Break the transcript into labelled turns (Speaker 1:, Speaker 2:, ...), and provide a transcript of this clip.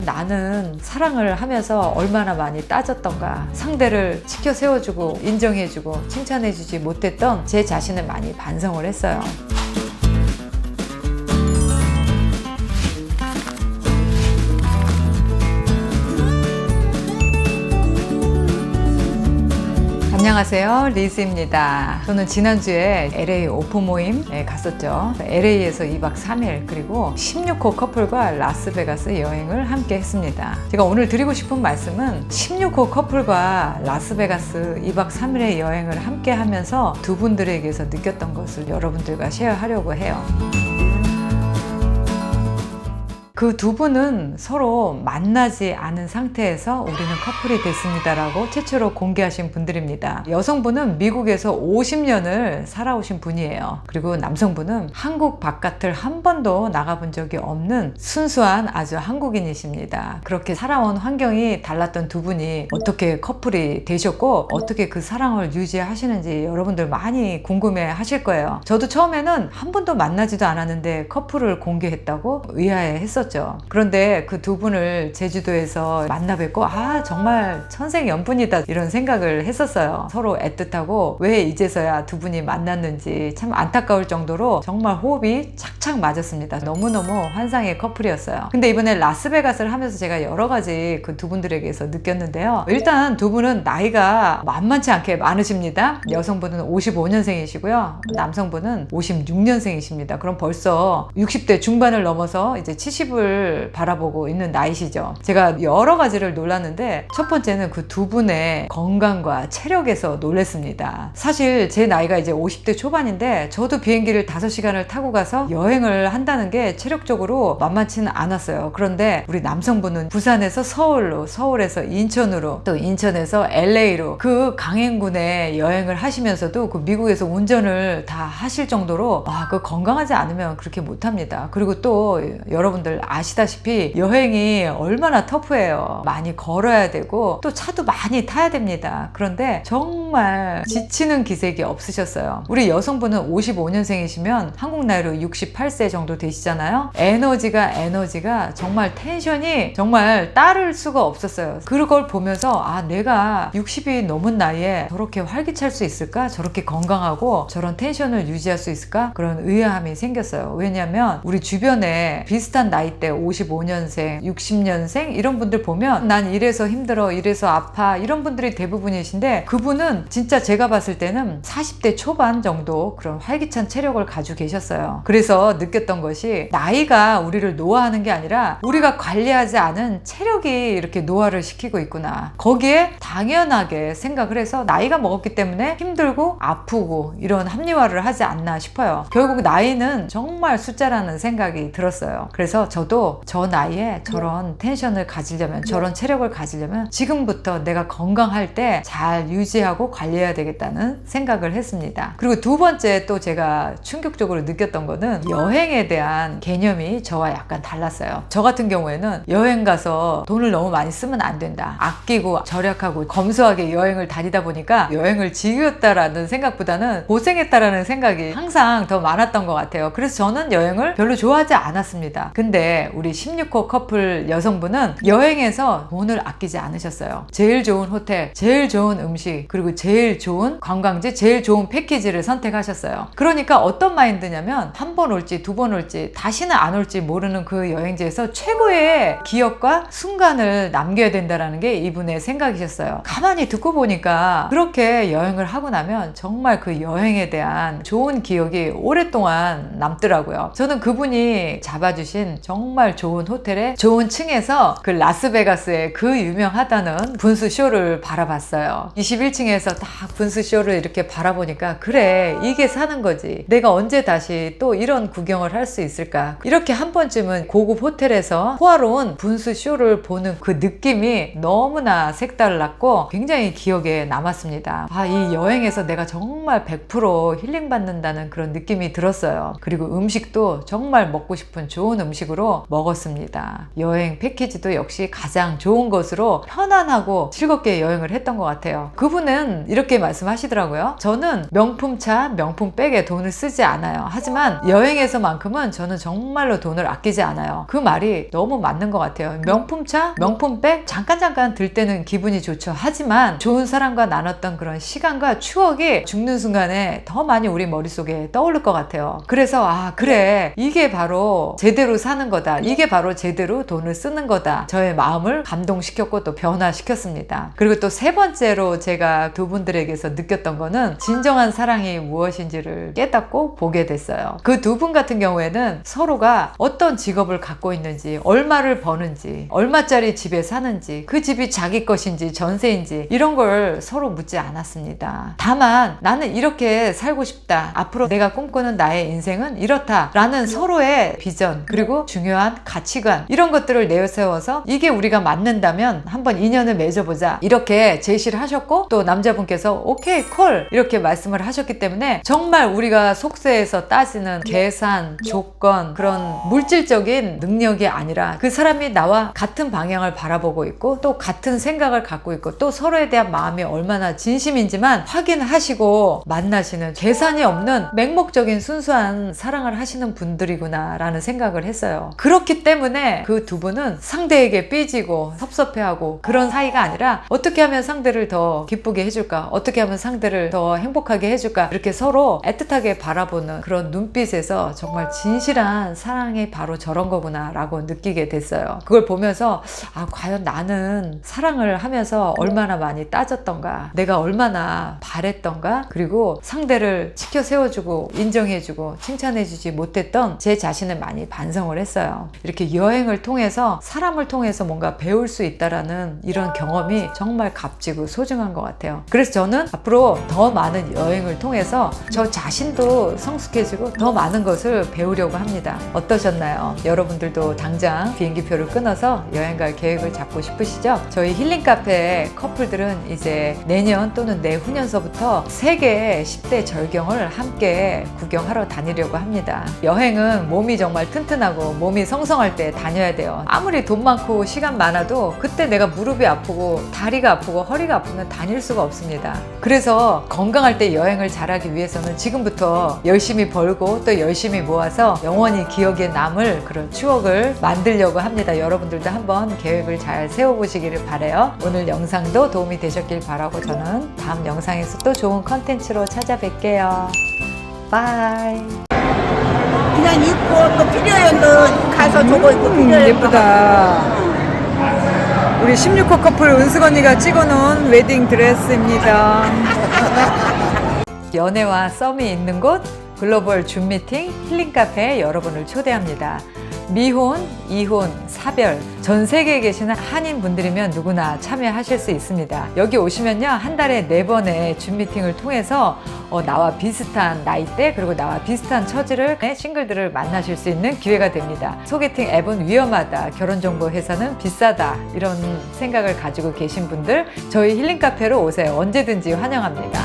Speaker 1: 나는 사랑을 하면서 얼마나 많이 따졌던가, 상대를 치켜 세워주고 인정해주고 칭찬해주지 못했던 제 자신을 많이 반성을 했어요. 안녕하세요, 리즈입니다. 저는 지난주에 LA 오프 모임에 갔었죠. LA에서 2박 3일 그리고 16호 커플과 라스베가스 여행을 함께 했습니다. 제가 오늘 드리고 싶은 말씀은 16호 커플과 라스베가스 2박 3일의 여행을 함께 하면서 두 분들에게서 느꼈던 것을 여러분들과 쉐어하려고 해요. 그 두 분은 서로 만나지 않은 상태에서 우리는 커플이 됐습니다라고 최초로 공개하신 분들입니다. 여성분은 미국에서 50년을 살아오신 분이에요. 그리고 남성분은 한국 바깥을 한 번도 나가본 적이 없는 순수한 아주 한국인이십니다. 그렇게 살아온 환경이 달랐던 두 분이 어떻게 커플이 되셨고 어떻게 그 사랑을 유지하시는지 여러분들 많이 궁금해 하실 거예요. 저도 처음에는 한 번도 만나지도 않았는데 커플을 공개했다고 의아해했었죠. 그런데 그 두 분을 제주도에서 만나 뵙고 정말 천생연분이다 이런 생각을 했었어요. 서로 애틋하고 왜 이제서야 두 분이 만났는지 참 안타까울 정도로 정말 호흡이 착착 맞았습니다. 너무너무 환상의 커플이었어요. 근데 이번에 라스베가스를 하면서 제가 여러 가지 그 두 분들에게서 느꼈는데요. 일단 두 분은 나이가 만만치 않게 많으십니다. 여성분은 55년생이시고요. 남성분은 56년생이십니다. 그럼 벌써 60대 중반을 넘어서 이제 70을 바라보고 있는 나이시죠. 제가 여러 가지를 놀랐는데 첫 번째는 그 두 분의 건강과 체력에서 놀랐습니다. 사실 제 나이가 이제 50대 초반인데 저도 비행기를 5시간을 타고 가서 여행을 한다는 게 체력적으로 만만치는 않았어요. 그런데 우리 남성분은 부산에서 서울로, 서울에서 인천으로, 또 인천에서 LA로 그 강행군에 여행을 하시면서도 그 미국에서 운전을 다 하실 정도로 그 건강하지 않으면 그렇게 못합니다. 그리고 또 여러분들 아시다시피 여행이 얼마나 터프해요. 많이 걸어야 되고 또 차도 많이 타야 됩니다. 그런데 정말 지치는 기색이 없으셨어요. 우리 여성분은 55년생이시면 한국 나이로 68세 정도 되시잖아요. 에너지가 정말 텐션이 정말 따를 수가 없었어요. 그걸 보면서 내가 60이 넘은 나이에 저렇게 활기찰 수 있을까? 저렇게 건강하고 저런 텐션을 유지할 수 있을까? 그런 의아함이 생겼어요. 왜냐하면 우리 주변에 비슷한 나이대 55년생, 60년생 이런 분들 보면 난 이래서 힘들어, 이래서 아파 이런 분들이 대부분이신데 그분은 진짜 제가 봤을 때는 40대 초반 정도 그런 활기찬 체력을 가지고 계셨어요. 그래서 느꼈던 것이 나이가 우리를 노화하는 게 아니라 우리가 관리하지 않은 체력이 이렇게 노화를 시키고 있구나. 거기에 당연하게 생각을 해서 나이가 먹었기 때문에 힘들고 아프고 이런 합리화를 하지 않나 싶어요. 결국 나이는 정말 숫자라는 생각이 들었어요. 그래서 저도 저 나이에 저런 텐션을 가지려면, 저런 체력을 가지려면 지금부터 내가 건강할 때 잘 유지하고 관리해야 되겠다는 생각을 했습니다. 그리고 두 번째 또 제가 충격적으로 느꼈던 거는 여행에 대한 개념이 저와 약간 달랐어요. 저 같은 경우에는 여행 가서 돈을 너무 많이 쓰면 안 된다. 아끼고 절약하고 검소하게 여행을 다니다 보니까 여행을 즐겼다라는 생각보다는 고생했다라는 생각이 항상 더 많았던 것 같아요. 그래서 저는 여행을 별로 좋아하지 않았습니다. 근데 우리 16호 커플 여성분은 여행에서 돈을 아끼지 않으셨어요. 제일 좋은 호텔, 제일 좋은 음식, 그리고 제일 좋은 관광지, 제일 좋은 패키지를 선택하셨어요. 그러니까 어떤 마인드냐면 한 번 올지 두 번 올지 다시는 안 올지 모르는 그 여행지에서 최고의 기억과 순간을 남겨야 된다는 게 이분의 생각이셨어요. 가만히 듣고 보니까 그렇게 여행을 하고 나면 정말 그 여행에 대한 좋은 기억이 오랫동안 남더라고요. 저는 그분이 잡아주신 정말 좋은 호텔에 좋은 층에서 그 라스베가스의 그 유명하다는 분수쇼를 바라봤어요. 21층에서 딱 분수쇼를 이렇게 바라보니까 그래, 이게 사는 거지. 내가 언제 다시 또 이런 구경을 할 수 있을까? 이렇게 한 번쯤은 고급 호텔에서 호화로운 분수쇼를 보는 그 느낌이 너무나 색달랐고 굉장히 기억에 남았습니다. 이 여행에서 내가 정말 100% 힐링받는다는 그런 느낌이 들었어요. 그리고 음식도 정말 먹고 싶은 좋은 음식으로 마음으로 먹었습니다. 여행 패키지도 역시 가장 좋은 것으로 편안하고 즐겁게 여행을 했던 것 같아요. 그분은 이렇게 말씀하시더라고요. 저는 명품차, 명품백에 돈을 쓰지 않아요. 하지만 여행에서만큼은 저는 정말로 돈을 아끼지 않아요. 그 말이 너무 맞는 것 같아요. 명품차, 명품백 잠깐 들 때는 기분이 좋죠. 하지만 좋은 사람과 나눴던 그런 시간과 추억이 죽는 순간에 더 많이 우리 머릿속에 떠오를 것 같아요. 그래서 그래, 이게 바로 제대로 사는 거다. 이게 바로 제대로 돈을 쓰는 거다. 저의 마음을 감동시켰고 또 변화시켰습니다. 그리고 또 세 번째로 제가 두 분들에게서 느꼈던 거는 진정한 사랑이 무엇인지를 깨닫고 보게 됐어요. 그 두 분 같은 경우에는 서로가 어떤 직업을 갖고 있는지, 얼마를 버는지, 얼마짜리 집에 사는지, 그 집이 자기 것인지 전세인지 이런 걸 서로 묻지 않았습니다. 다만 나는 이렇게 살고 싶다. 앞으로 내가 꿈꾸는 나의 인생은 이렇다. 라는 서로의 비전 그리고 중요한 가치관 이런 것들을 내세워서 이게 우리가 맞는다면 한번 인연을 맺어보자. 이렇게 제시를 하셨고 또 남자분께서 오케이 콜 이렇게 말씀을 하셨기 때문에 정말 우리가 속세에서 따지는 계산, 조건 그런 물질적인 능력이 아니라 그 사람이 나와 같은 방향을 바라보고 있고 또 같은 생각을 갖고 있고 또 서로에 대한 마음이 얼마나 진심인지만 확인하시고 만나시는 계산이 없는 맹목적인 순수한 사랑을 하시는 분들이구나 라는 생각을 했어요. 그렇기 때문에 그 두 분은 상대에게 삐지고 섭섭해하고 그런 사이가 아니라 어떻게 하면 상대를 더 기쁘게 해줄까, 어떻게 하면 상대를 더 행복하게 해줄까, 이렇게 서로 애틋하게 바라보는 그런 눈빛에서 정말 진실한 사랑이 바로 저런 거구나 라고 느끼게 됐어요. 그걸 보면서 과연 나는 사랑을 하면서 얼마나 많이 따졌던가, 내가 얼마나 바랬던가, 그리고 상대를 지켜 세워주고 인정해주고 칭찬해주지 못했던 제 자신을 많이 반성을 했어요. 이렇게 여행을 통해서 사람을 통해서 뭔가 배울 수 있다라는 이런 경험이 정말 값지고 소중한 것 같아요. 그래서 저는 앞으로 더 많은 여행을 통해서 저 자신도 성숙해지고 더 많은 것을 배우려고 합니다. 어떠셨나요? 여러분들도 당장 비행기표를 끊어서 여행 갈 계획을 잡고 싶으시죠? 저희 힐링 카페 커플들은 이제 내년 또는 내후년서부터 세계 10대 절경을 함께 구경하러 다니려고 합니다. 여행은 몸이 정말 튼튼하고 몸이 성성할 때 다녀야 돼요. 아무리 돈 많고 시간 많아도 그때 내가 무릎이 아프고 다리가 아프고 허리가 아프면 다닐 수가 없습니다. 그래서 건강할 때 여행을 잘하기 위해서는 지금부터 열심히 벌고 또 열심히 모아서 영원히 기억에 남을 그런 추억을 만들려고 합니다. 여러분들도 한번 계획을 잘 세워보시기를 바라요. 오늘 영상도 도움이 되셨길 바라고 저는 다음 영상에서 또 좋은 컨텐츠로 찾아뵐게요. 바이.
Speaker 2: 그냥 입고 또 필요해요. 또 가서 저거 입고 필요해요.
Speaker 1: 예쁘다. 우리 16호 커플 은숙 언니가 찍어놓은 웨딩 드레스입니다. 연애와 썸이 있는 곳 글로벌 줌 미팅 힐링 카페에 여러분을 초대합니다. 미혼, 이혼, 사별 전 세계에 계시는 한인 분들이면 누구나 참여하실 수 있습니다. 여기 오시면요 한 달에 4번의 줌 미팅을 통해서 나와 비슷한 나이대 그리고 나와 비슷한 처지를 싱글들을 만나실 수 있는 기회가 됩니다. 소개팅 앱은 위험하다, 결혼정보회사는 비싸다 이런 생각을 가지고 계신 분들 저희 힐링 카페로 오세요. 언제든지 환영합니다.